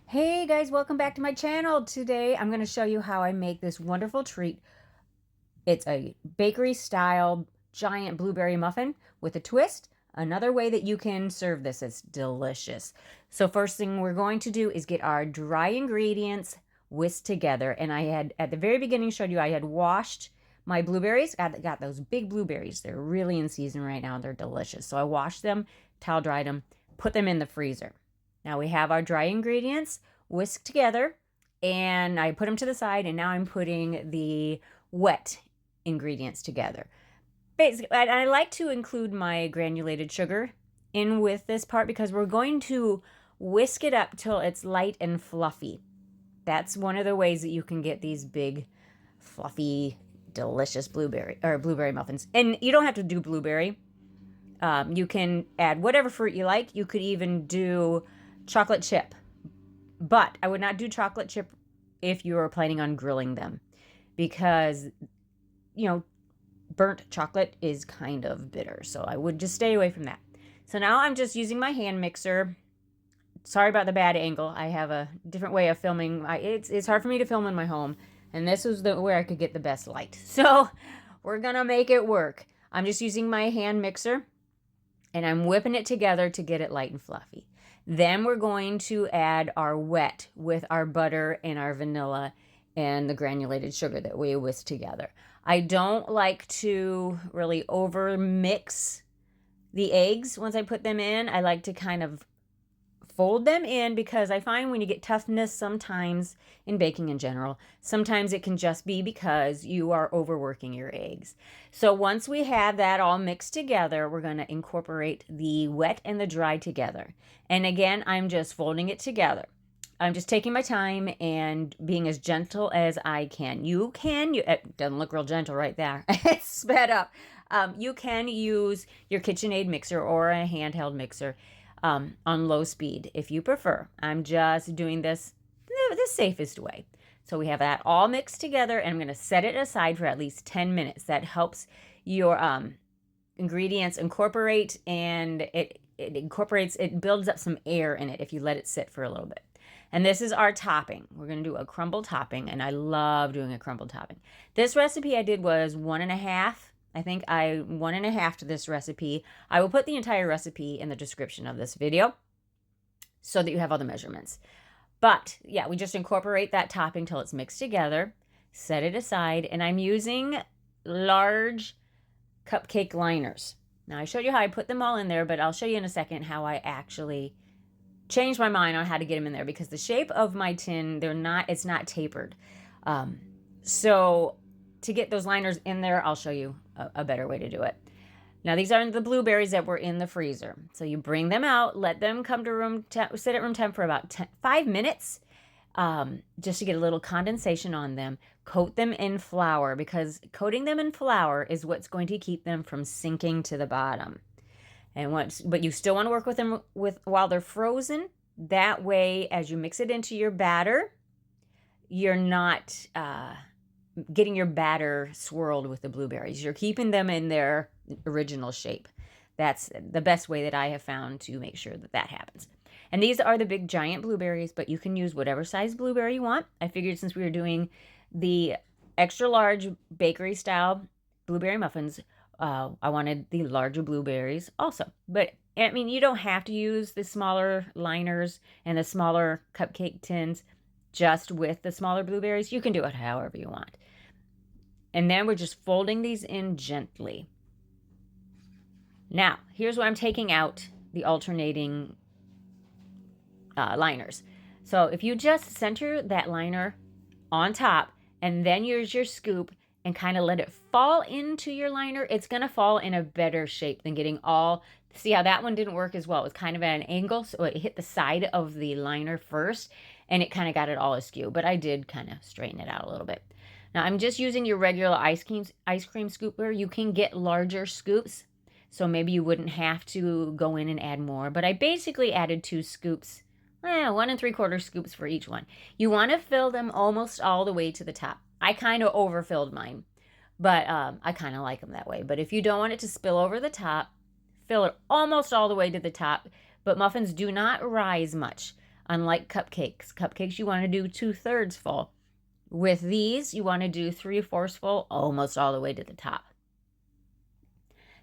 Hey guys, welcome back to my channel. Today I'm going to show you how I make this wonderful treat. It's a bakery style giant blueberry muffin with a twist. Another way that you can serve this is delicious. So first thing we're going to do is get our dry ingredients whisked together. And I had at the very beginning showed you I had washed my blueberries. Got those big blueberries. They're really in season right now. They're delicious. So I washed them, towel dried them, put them in the freezer. Now we have our dry ingredients whisked together, and I put them to the side, and now I'm putting the wet ingredients together. Basically, I like to include my granulated sugar in with this part because we're going to whisk it up till it's light and fluffy. That's one of the ways that you can get these big, fluffy, delicious blueberry muffins. And you don't have to do blueberry. You can add whatever fruit you like. You could even do chocolate chip, but I would not do chocolate chip if you are planning on grilling them because, you know, burnt chocolate is kind of bitter. So I would just stay away from that. So now I'm just using my hand mixer. Sorry about the bad angle. I have a different way of filming. It's hard for me to film in my home, and this was where I could get the best light. So we're going to make it work. I'm just using my hand mixer, and I'm whipping it together to get it light and fluffy. Then we're going to add our wet with our butter and our vanilla and the granulated sugar that we whisked together. I don't like to really over mix the eggs once I put them in. I like to kind of fold them in because I find when you get toughness sometimes in baking in general, sometimes it can just be because you are overworking your eggs. So once we have that all mixed together, we're going to incorporate the wet and the dry together. And again, I'm just folding it together. I'm just taking my time and being as gentle as I can. It doesn't look real gentle right there. It's sped up. You can use your KitchenAid mixer or a handheld mixer on low speed if you prefer. I'm just doing this the safest way. So we have that all mixed together, and I'm going to set it aside for at least 10 minutes. That helps your ingredients incorporate, and it builds up some air in it if you let it sit for a little bit. And this is our topping. We're going to do a crumble topping, and I love doing a crumble topping. This recipe I did was 1.5. I think I 1.5 to this recipe. I will put the entire recipe in the description of this video so that you have all the measurements. But yeah, we just incorporate that topping till it's mixed together, set it aside, and I'm using large cupcake liners. Now I showed you how I put them all in there, but I'll show you in a second how I actually changed my mind on how to get them in there because the shape of my tin, it's not tapered. So to get those liners in there, I'll show you a better way to do it. Now these are the blueberries that were in the freezer. So you bring them out, let them come to sit at room temp for about 5 minutes, just to get a little condensation on them. Coat them in flour because coating them in flour is what's going to keep them from sinking to the bottom. But you still want to work with them while they're frozen. That way, as you mix it into your batter, you're not getting your batter swirled with the blueberries. You're keeping them in their original shape. That's the best way that I have found to make sure that happens. And these are the big giant blueberries, but you can use whatever size blueberry you want. I figured since we were doing the extra large bakery style blueberry muffins, I wanted the larger blueberries also. But I mean, you don't have to use the smaller liners and the smaller cupcake tins just with the smaller blueberries. You can do it however you want. And then we're just folding these in gently. Now, here's where I'm taking out the alternating liners. So if you just center that liner on top and then use your scoop and kind of let it fall into your liner, it's going to fall in a better shape than getting all... See how that one didn't work as well? It was kind of at an angle, so it hit the side of the liner first, and it kind of got it all askew. But I did kind of straighten it out a little bit. Now I'm just using your regular ice cream scooper. You can get larger scoops, so maybe you wouldn't have to go in and add more. But I basically added 2 scoops, 1 3/4 scoops for each one. You want to fill them almost all the way to the top. I kind of overfilled mine, but I kind of like them that way. But if you don't want it to spill over the top, fill it almost all the way to the top. But muffins do not rise much. Unlike cupcakes. Cupcakes you want to do 2/3 full. With these, you want to do 3/4 full, almost all the way to the top.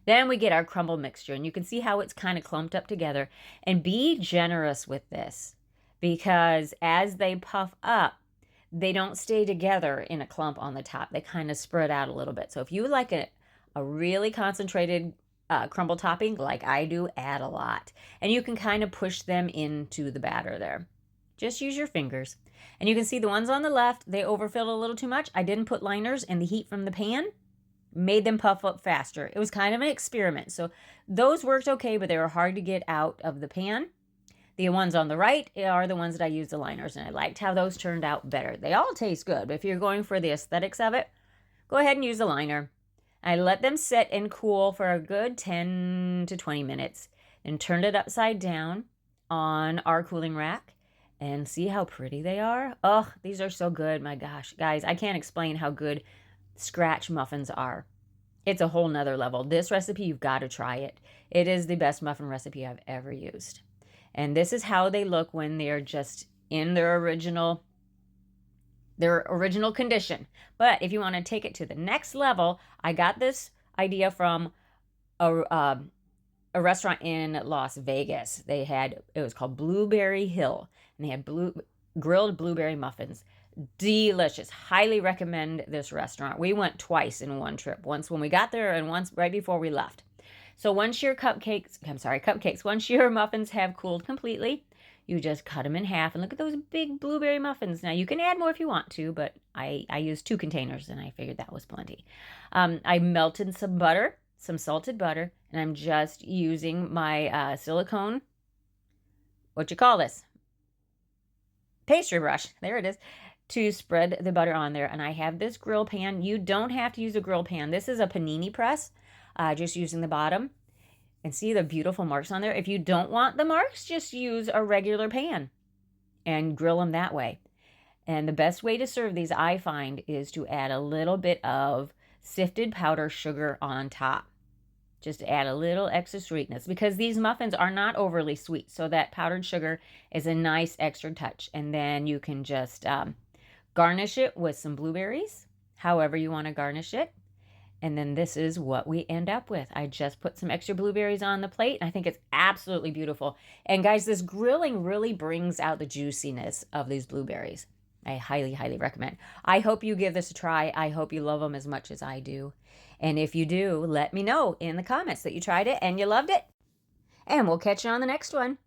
Then we get our crumble mixture, and you can see how it's kind of clumped up together. And be generous with this, because as they puff up, they don't stay together in a clump on the top. They kind of spread out a little bit. So if you like a really concentrated crumble topping like I do, add a lot. And you can kind of push them into the batter there. Just use your fingers. And you can see the ones on the left, they overfilled a little too much. I didn't put liners, and the heat from the pan made them puff up faster. It was kind of an experiment. So those worked okay, but they were hard to get out of the pan. The ones on the right are the ones that I used the liners, and I liked how those turned out better. They all taste good, but if you're going for the aesthetics of it, go ahead and use a liner. I let them sit and cool for a good 10 to 20 minutes, and turned it upside down on our cooling rack, and see how pretty they are. Oh, these are so good. My gosh, guys, I can't explain how good scratch muffins are. It's a whole nother level. This recipe, you've got to try it. It is the best muffin recipe I've ever used. And this is how they look when they're just in their original condition. But if you want to take it to the next level, I got this idea from a restaurant in Las Vegas. It was called Blueberry Hill, and they had grilled blueberry muffins. Delicious. Highly recommend this restaurant. We went twice in one trip. Once when we got there and once right before we left. So once your once your muffins have cooled completely, you just cut them in half, and look at those big blueberry muffins. Now you can add more if you want to, but I used 2 containers, and I figured that was plenty. I melted some butter, some salted butter, and I'm just using my silicone, pastry brush, there it is, to spread the butter on there. And I have this grill pan. You don't have to use a grill pan. This is a panini press, just using the bottom. And see the beautiful marks on there? If you don't want the marks, just use a regular pan and grill them that way. And the best way to serve these, I find, is to add a little bit of sifted powdered sugar on top. Just to add a little extra sweetness, because these muffins are not overly sweet. So that powdered sugar is a nice extra touch. And then you can just garnish it with some blueberries, however you want to garnish it. And then this is what we end up with. I just put some extra blueberries on the plate, and I think it's absolutely beautiful. And guys, this grilling really brings out the juiciness of these blueberries. I highly, highly recommend. I hope you give this a try. I hope you love them as much as I do. And if you do, let me know in the comments that you tried it and you loved it. And we'll catch you on the next one.